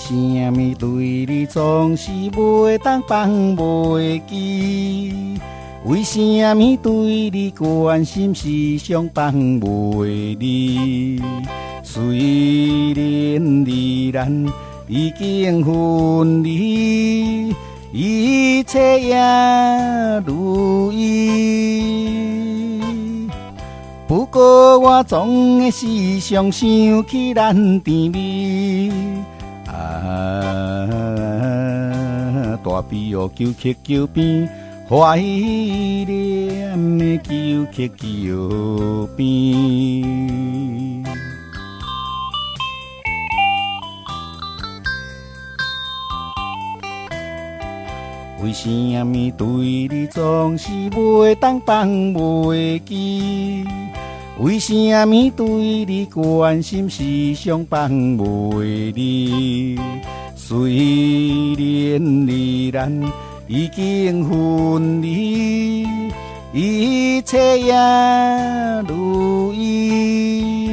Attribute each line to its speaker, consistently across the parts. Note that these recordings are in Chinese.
Speaker 1: 什么对你总是袂当放袂记？为什么对你关心时常放袂离？虽然离咱已经分离，一切也如意。不过我总会时常想起咱甜蜜。大悲哦，求乞求边，怀念的求乞求边。为什么对你总是袂当放袂记？为什么对你关心时常放袂离？虽然离咱已经分离，一切也如意。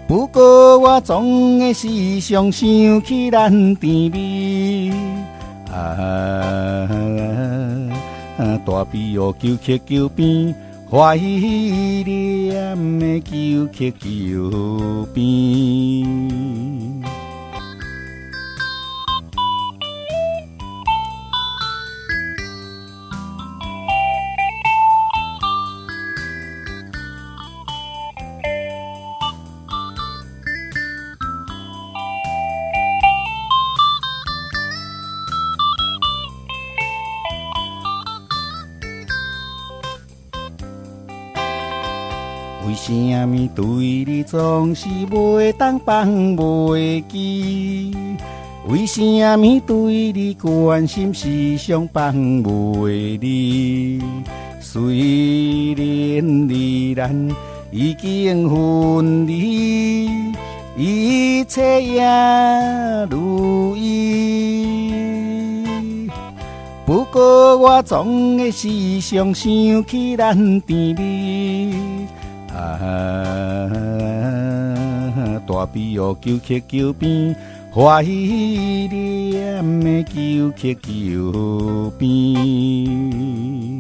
Speaker 1: 不过我总会时常想起咱甜蜜。大悲哦，求乞求边，怀念的求乞求边。为什么对你总是袂当放袂记？为什么对你关心时常放袂离？虽然离咱已经分离，一切也如意。不过我总会时常想起咱甜蜜。大悲哦，求乞求边，怀念的求乞求边。